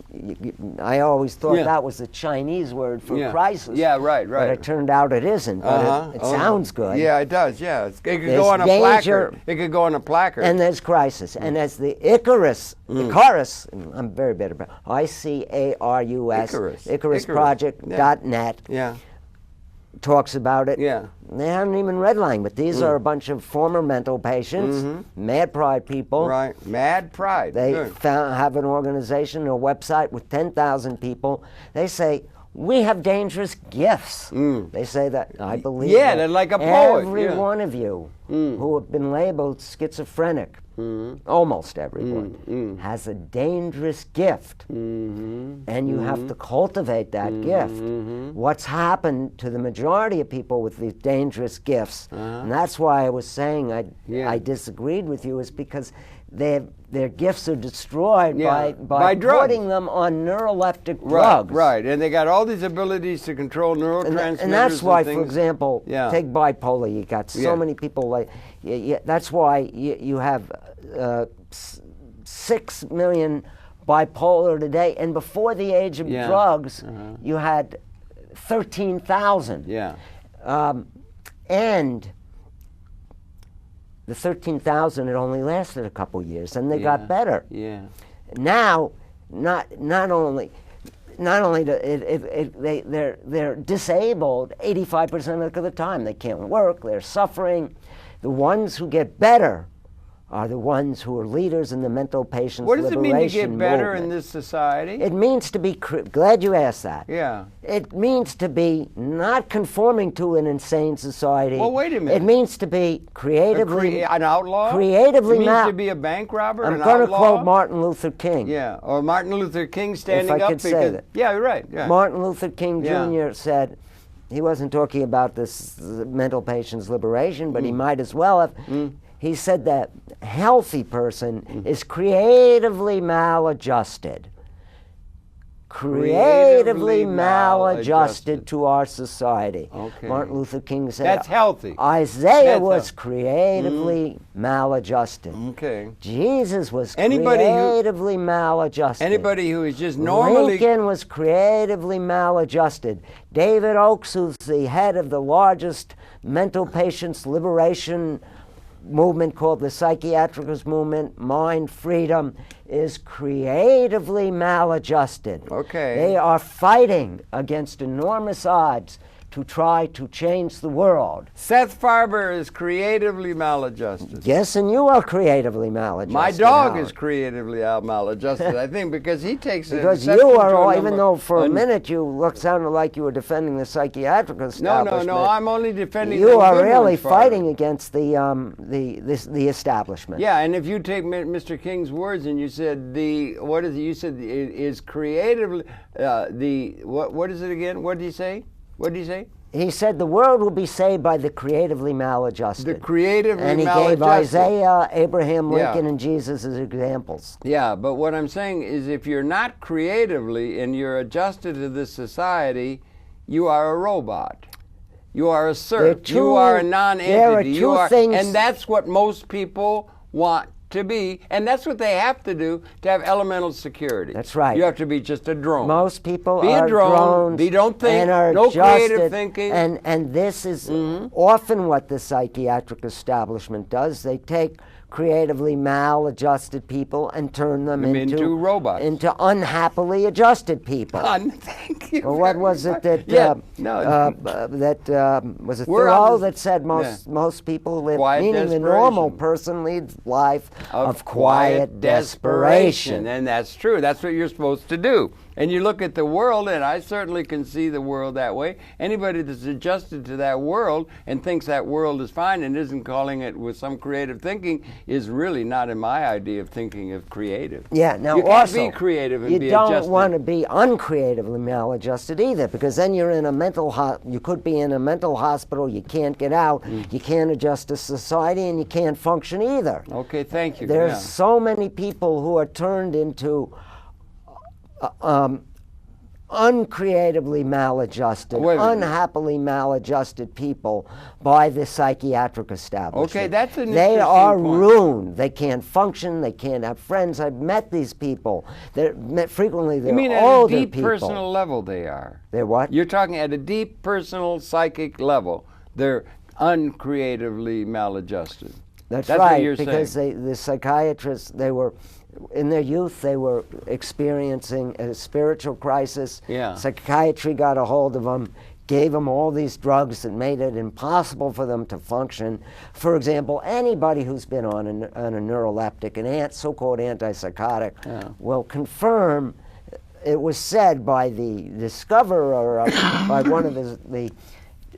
I always thought that was the Chinese word for crisis. Yeah, right. But it turned out it isn't. But it sounds good. Yeah, it does. Yeah, it could go on a placard. It could go on a placard. And there's crisis. And as the Icarus, I'm very bad about ICARUS, IcarusProject.net. Yeah. Talks about it. Yeah. They haven't even redlined, but these are a bunch of former mental patients, mad pride people. Right, mad pride. They have an organization, a website with 10,000 people. They say, we have dangerous gifts. They say that, I believe that. They're like a poet. Every one of you who have been labeled schizophrenic, almost everyone, has a dangerous gift. And you have to cultivate that gift. What's happened to the majority of people with these dangerous gifts, and that's why I was saying I disagreed with you, is because their gifts are destroyed by putting them on neuroleptic drugs. Right, and they got all these abilities to control neurotransmitters. And that's why, for example, take bipolar. You got so many people like. That's why you have 6 million bipolar today, and before the age of drugs, you had 13,000. Yeah. And the 13,000 had only lasted a couple years, and they got better. Yeah. Now, not only they're disabled 85% of the time. They can't work. They're suffering. The ones who get better are the ones who are leaders in the mental patients liberation movement. What does it mean to get better in this society? It means to be, glad you asked that. Yeah. It means to be not conforming to an insane society. Well, wait a minute. It means to be creatively... an outlaw? Creatively... It means to be a bank robber, I'm going to quote Martin Luther King. Yeah, or Martin Luther King standing up. If I could say that. Yeah, you're right. Yeah. Martin Luther King Jr. said, he wasn't talking about this mental patients liberation, but he might as well have. He said that a healthy person is creatively maladjusted. Creatively maladjusted to our society. Okay. Martin Luther King said that's healthy. Isaiah was creatively maladjusted. Okay. Jesus was creatively maladjusted. Anybody who is just normally... Lincoln was creatively maladjusted. David Oakes, who's the head of the largest mental patients liberation movement called the Psychiatricist Movement, Mind Freedom, is creatively maladjusted. Okay. They are fighting against enormous odds to try to change the world. Seth Farber is creatively maladjusted. Yes, and you are creatively maladjusted. My dog is creatively maladjusted, I think, because he takes it. Because you are, even though for a minute you sounded like you were defending the psychiatric establishment. No, I'm only defending you are really fighting against the establishment. Yeah, and if you take Mr. King's words and you said you said is creatively what is it again? What did he say? What did he say? He said the world will be saved by the creatively maladjusted. The creatively maladjusted. And he gave Isaiah, Abraham Lincoln, and Jesus as examples. Yeah, but what I'm saying is if you're not creatively and you're adjusted to this society, you are a robot. You are a serf. You are a non-entity. There are two things. And that's what most people want to be, and that's what they have to do to have elemental security. That's right. You have to be just a drone. Most people be are a drone. drones Don't think. and are no adjusted, creative thinking. And this is often what the psychiatric establishment does. They take creatively maladjusted people and turn them into robots, into unhappily adjusted people. Thank you. Well, what was it that was it Thoreau that said most people live, meaning the normal person leads life of quiet desperation. And that's true. That's what you're supposed to do. And you look at the world, and I certainly can see the world that way. Anybody that's adjusted to that world and thinks that world is fine and isn't calling it with some creative thinking is really not in my idea of thinking of creative. Yeah, now you can't also, be creative and you be don't adjusted. want to be uncreatively maladjusted either, because then you're in a you could be in a mental hospital, you can't get out, you can't adjust to society, and you can't function either. Okay, thank you. There's so many people who are turned into uncreatively maladjusted, unhappily maladjusted people by the psychiatric establishment. Okay, that's an They interesting are point. ruined. They can't function. They can't have friends. I've met these people. Frequently they're you mean older at a deep people. personal level they are? They're what? You're talking at a deep personal psychic level. They're uncreatively maladjusted. That's right, right, what you're because saying. the psychiatrists, they were, in their youth, they were experiencing a spiritual crisis. Yeah. Psychiatry got a hold of them, gave them all these drugs that made it impossible for them to function. For example, anybody who's been on a neuroleptic, an so-called antipsychotic, will confirm. It was said by the discoverer, by one of the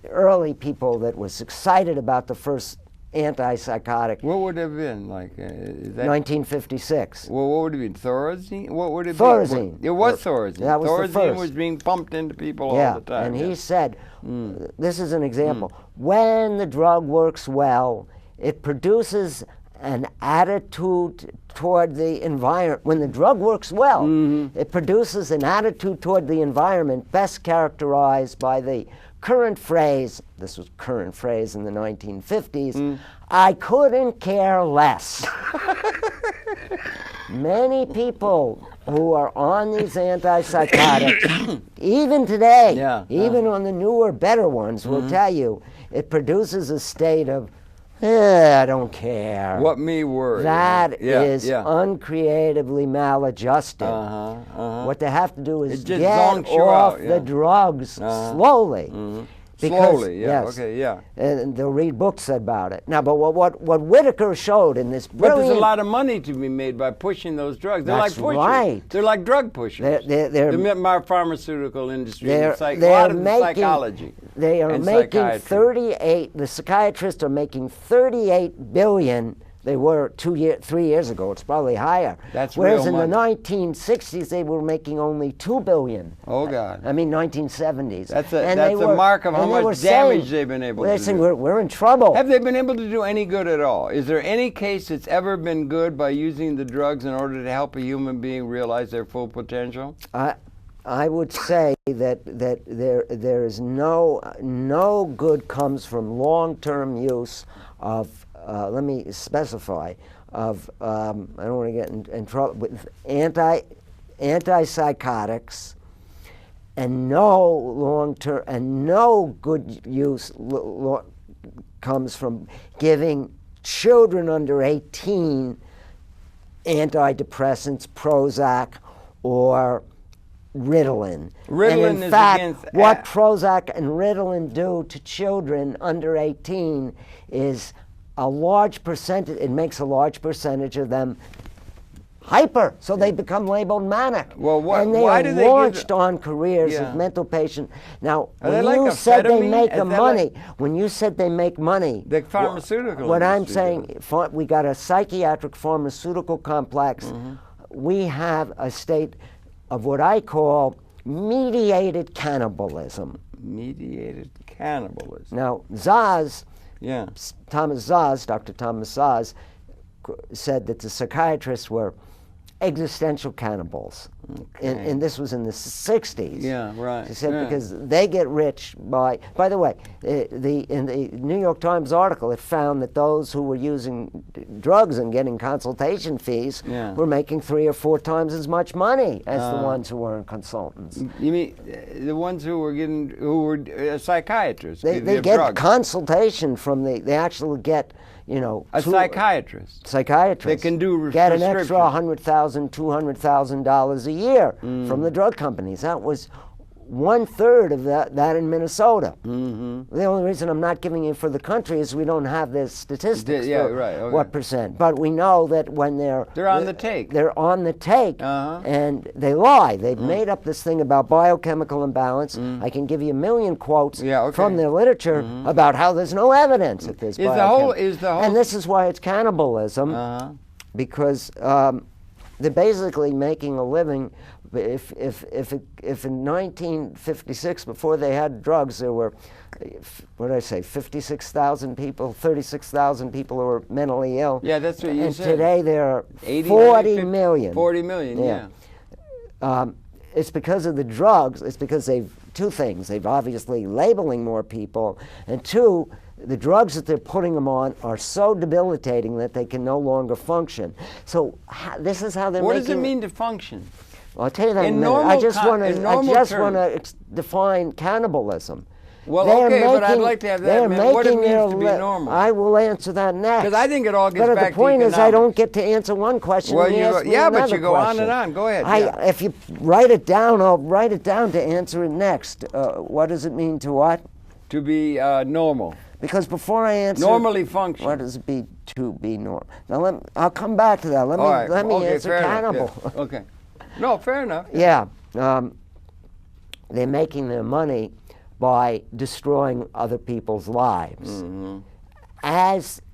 early people that was excited about the first antipsychotic. What would it have been like? Is that 1956. Well, what would it be? Thorazine? What would it be? Thorazine. It was Thorazine. That was the Thorazine first. was being pumped into people all the time. And he said, this is an example, when the drug works well, it produces an attitude toward the environment. When the drug works well, it produces an attitude toward the environment best characterized by the current phrase, this was current phrase in the 1950s, I couldn't care less. Many people who are on these antipsychotics, even today, even on the newer, better ones, will tell you, it produces a state of, I don't care. What me worry. That is uncreatively maladjusted. What they have to do is get off the drugs slowly. Because, and they'll read books about it. Now, but what Whitaker showed in this brilliant... But there's a lot of money to be made by pushing those drugs. They're like pushers. Right. They're like drug pushers. The pharmaceutical industry, a lot of psychology. They are making 38, the psychiatrists are making 38 billion. They were 3 years ago. It's probably higher. That's Whereas real in money. the 1960s, they were making only 2 billion. Oh, God. I mean, 1970s. That's a mark of how much damage they've been able to do. Saying we're in trouble. Have they been able to do any good at all? Is there any case that's ever been good by using the drugs in order to help a human being realize their full potential? I would say that there is no good comes from long-term use of, let me specify, of, I don't want to get in trouble, with antipsychotics, and no long-term, and no good use comes from giving children under 18 antidepressants, Prozac, or Ritalin. And in fact, what Prozac and Ritalin do to children under 18 is a large percentage, it makes a large percentage of them hyper, so they become labeled manic. Well, and they are launched on careers of mental patient. Now, when you said they make money, when you said they make money, the pharmaceutical what I'm saying, we got a psychiatric pharmaceutical complex. We have a state of what I call mediated cannibalism. Mediated cannibalism. Now, Szasz, Yeah. Thomas Szasz, Dr. Thomas Szasz, said that the psychiatrists were existential cannibals. Okay. And this was in the 60s. Yeah, right. He said yeah. because they get rich by the way, in the New York Times article, it found that those who were using drugs and getting consultation fees Yeah. were making 3 or 4 times as much money as the ones who weren't consultants. You mean the ones who were psychiatrists? They give get drugs. consultation from they actually get, you know, A psychiatrist. psychiatrists. They can do get an extra prescriptions. $100,000, $200,000 a year from the drug companies. That was 1/3 of that in Minnesota. Mm-hmm. The only reason I'm not giving it for the country is we don't have the statistics Yeah, for right, okay. what percent. But we know that when They're on the take. they're on the take, and they lie. They've made up this thing about biochemical imbalance. I can give you a million quotes from their literature about how there's no evidence that there's biochemical. And this is why it's cannibalism, because they're basically making a living. If in 1956, before they had drugs, there were, what did I say, 56,000 people, 36,000 people who were mentally ill. Yeah, that's what you and said. And today there are 80, 40 million. 40 million, yeah. It's because of the drugs. It's because two things. They've obviously labeling more people, and two, the drugs that they're putting them on are so debilitating that they can no longer function. So this is how they're What making... does it mean to function? Well, I'll tell you that in a minute. I just want to define cannibalism. Well, they're okay, making, but I'd like to have that. What it means to be normal. I will answer that next. Because I think it all gets but back to the point economics. is, I don't get to answer one question. Well, and you ask me but another you go question. on and on. Go ahead. If you write it down, I'll write it down to answer it next. What does it mean to what? To be normal. Because before I answer, normally function. What does it be to be normal? Now I'll come back to that. Let me answer cannibal. Yeah. Okay. No, fair enough. Yeah. They're making their money by destroying other people's lives.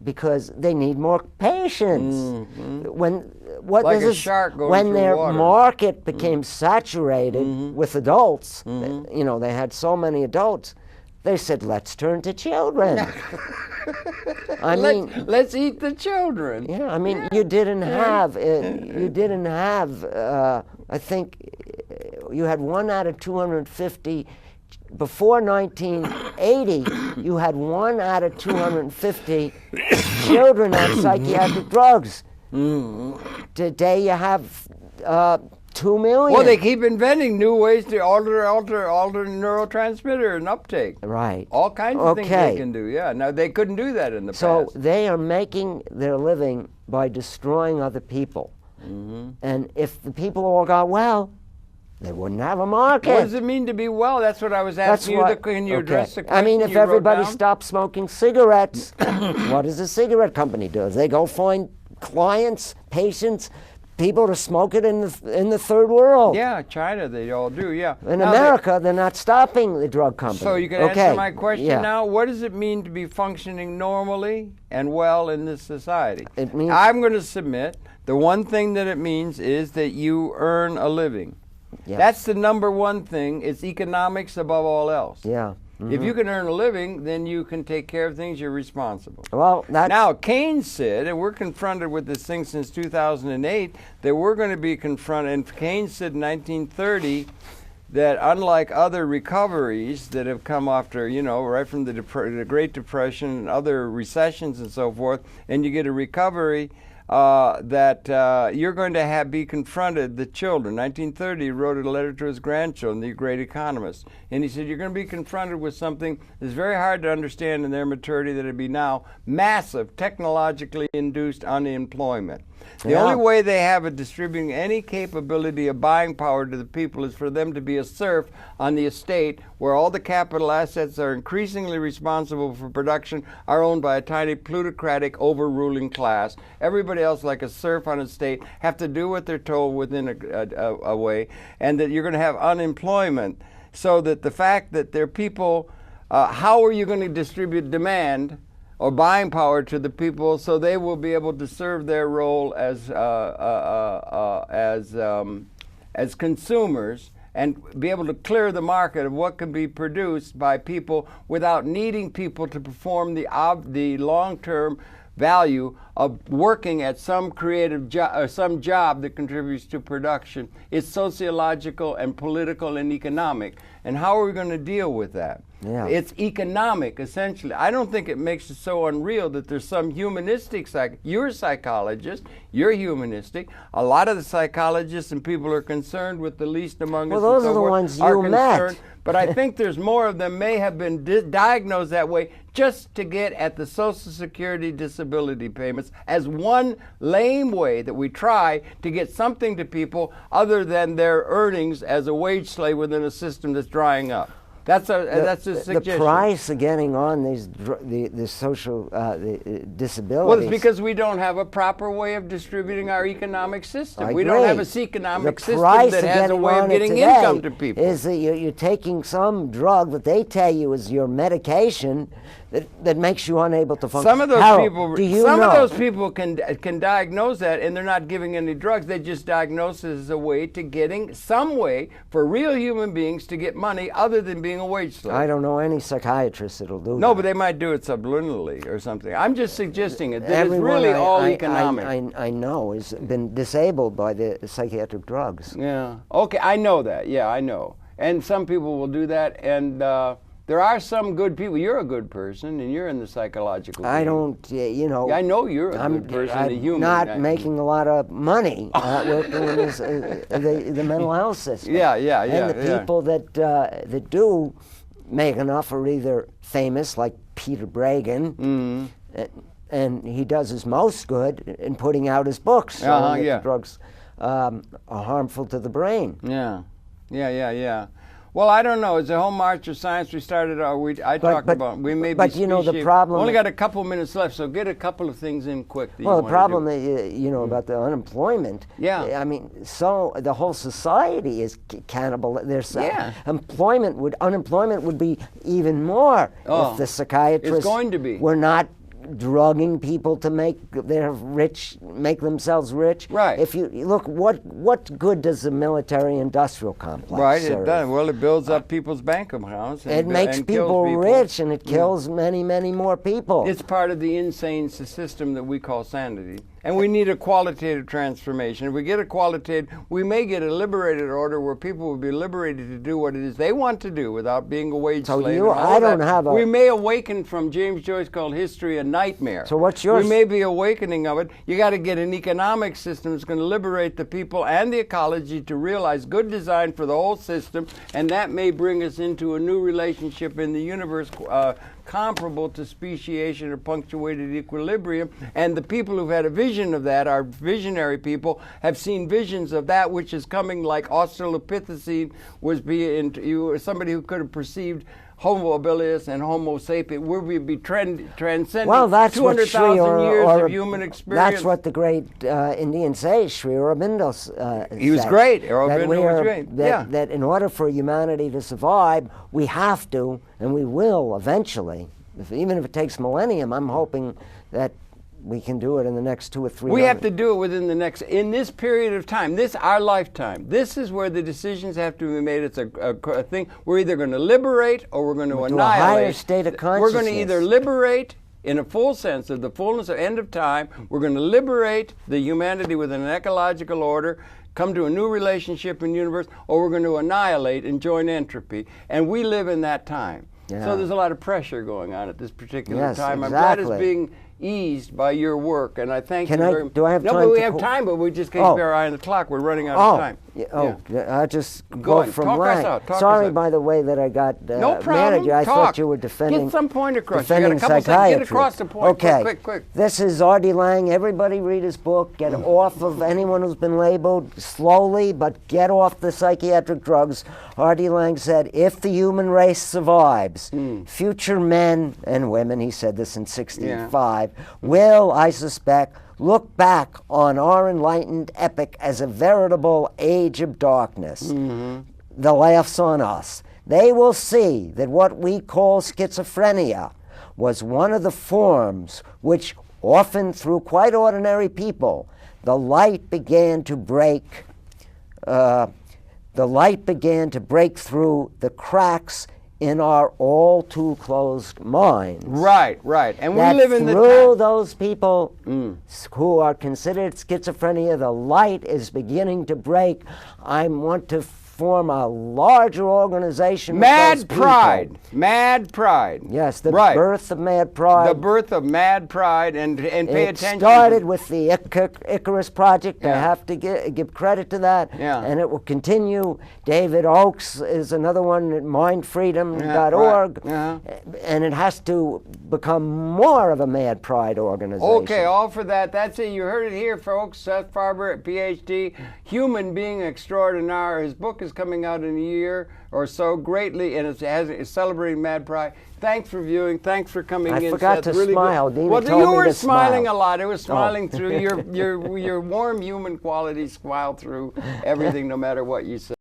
Because they need more patients. When their water. market became saturated with adults, they had so many adults, they said, let's turn to children. Let's eat the children. Yeah, I mean, you didn't have, I think you had 1 out of 250. Before 1980, you had 1 out of 250 children on psychiatric drugs. Today you have 2 million. Well, they keep inventing new ways to alter neurotransmitter and uptake. Right. All kinds of things they can do, yeah. Now, they couldn't do that in the past. So they are making their living by destroying other people. And if the people all got well, they wouldn't have a market. What does it mean to be well? That's what I was asking you. Can you address the question? I mean, if everybody stopped smoking cigarettes, what does a cigarette company do? They go find clients, patients, people to smoke it in the third world. Yeah, China, they all do, yeah. In America, they're not stopping the drug company. So you can answer my question now. What does it mean to be functioning normally and well in this society? It means I'm going to submit the one thing that it means is that you earn a living. Yeah. That's the number one thing. It's economics above all else. Yeah. If you can earn a living, then you can take care of things. You're responsible. Well, now, Keynes said, and we're confronted with this thing since 2008, that we're going to be confronted, and Keynes said in 1930 that unlike other recoveries that have come after, right from the Great Depression and other recessions and so forth, and you get a recovery, that you're going to be confronted, the children. 1930, he wrote a letter to his grandchildren, the great economist. And he said, you're going to be confronted with something that's very hard to understand in their maturity, that it'd be now massive, technologically induced unemployment. The only way they have of distributing any capability of buying power to the people is for them to be a serf on the estate, where all the capital assets are increasingly responsible for production are owned by a tiny plutocratic overruling class. Everybody else, like a serf on a estate, have to do what they're told within a way, and that you're going to have unemployment. So that the fact that there are people, how are you going to distribute demand or buying power to the people so they will be able to serve their role as consumers and be able to clear the market of what can be produced by people without needing people to perform the long-term value of working at some creative job or some job that contributes to production. It's sociological and political and economic. And how are we going to deal with that? Yeah. It's economic, essentially. I don't think it makes it so unreal that there's some humanistic you're a psychologist, you're humanistic. A lot of the psychologists and people who are concerned with the least among us. Well, those are the ones you met. But I think there's more of them may have been diagnosed that way just to get at the Social Security disability payments as one lame way that we try to get something to people other than their earnings as a wage slave within a system that's drying up. That's a suggestion. The price of getting on the social disabilities. Well, it's because we don't have a proper way of distributing our economic system. We don't have an economic system that has a way of getting income to people. Is that you're taking some drug that they tell you is your medication that makes you unable to function. Some of those Harold, people can diagnose that, and they're not giving any drugs. They just diagnose it as a way to getting some way for real human beings to get money other than being a wage slave. I don't know any psychiatrist that'll do that. No, but they might do it subliminally or something. I'm just suggesting it. That it's really all economic. I know has been disabled by the psychiatric drugs. Yeah. Okay, I know that. Yeah, I know. And some people will do that, and there are some good people. You're a good person, and you're in the psychological field. I don't, I know you're a good person, a human. I'm not making a lot of money working in the mental health system. Yeah. And the people that do make enough are either famous, like Peter Bregan, and he does his most good in putting out his books, showing that drugs are harmful to the brain. Yeah. Well, I don't know. It's a whole march of science we started. We may be. But the problem. Only got a couple minutes left, so get a couple of things in quick. Well, the problem, about the unemployment. Yeah. I mean, so the whole society is cannibal. There's unemployment would be even more if the psychiatrists were not drugging people to make themselves rich. Right. If you look, what good does the military-industrial complex serve? It does. Well, it builds up people's bank accounts. It makes people rich, and it kills many, many more people. It's part of the insane system that we call sanity. And we need a qualitative transformation. If we get a qualitative, we may get a liberated order where people will be liberated to do what it is they want to do without being a wage slave. We may awaken from James Joyce called history a nightmare. So what's yours? We may be awakening of it. You got to get an economic system that's going to liberate the people and the ecology to realize good design for the whole system, and that may bring us into a new relationship in the universe comparable to speciation or punctuated equilibrium. And the people who've had a vision of that, our visionary people, have seen visions of that which is coming, like Australopithecine was somebody who could have perceived Homo habilis and Homo sapien. We would be transcending 200,000 years of human experience. That's what the great Indians say. Sri Aurobindo he was great. Aurobindo was great. That in order for humanity to survive, we have to, and we will eventually, even if it takes millennium. I'm hoping that we can do it in the next 2 or 3 years. We have to do it in this period of time, our lifetime. This is where the decisions have to be made. It's a thing. We're either going to liberate or we're going to annihilate. A higher state of consciousness. We're going to either liberate in a full sense of the fullness of end of time. We're going to liberate the humanity within an ecological order, come to a new relationship in the universe, or we're going to annihilate and join entropy. And we live in that time. Yeah. So there's a lot of pressure going on at this particular time. Exactly. I'm glad it's being eased by your work, and I thank you very much. Do I have time? No, but we have time, but we just can't keep our eye on the clock. We're running out of time. I'll just go from line. Sorry, by the way, that I got no problem. manager. I thought you were defending. Get some point across. Defending psychiatry. Get across the point. Okay. Quick. This is R.D. Laing. Everybody read his book. Get off of anyone who's been labeled slowly, but get off the psychiatric drugs. R.D. Laing said, if the human race survives, future men and women, he said this in 1965, will, I suspect, look back on our enlightened epoch as a veritable age of darkness. The laugh's on us. They will see that what we call schizophrenia was one of the forms which, often through quite ordinary people, the light began to break the light began to break through the cracks in our all too closed minds. Right, right. And we That live in the through time. those people who are considered schizophrenia, the light is beginning to break. I want to form a larger organization. Mad Pride. Mad Pride. Yes, the right. birth of Mad Pride. The birth of Mad Pride, and pay attention. It started with the Icarus Project. Yeah. I have to give credit to that. Yeah. And it will continue. David Oakes is another one at mindfreedom.org. Yeah. And it has to become more of a Mad Pride organization. Okay, all for that. That's it. You heard it here, folks. Seth Farber Ph.D., Human Being Extraordinaire. His book is coming out in a year or so, greatly, and it's celebrating Mad Pride. Thanks for viewing. Thanks for coming in. I forgot Seth. to Really smile. good. Dina Well, told you me were to smiling smile. a lot. It was smiling through your warm human qualities, smile through everything, no matter what you said.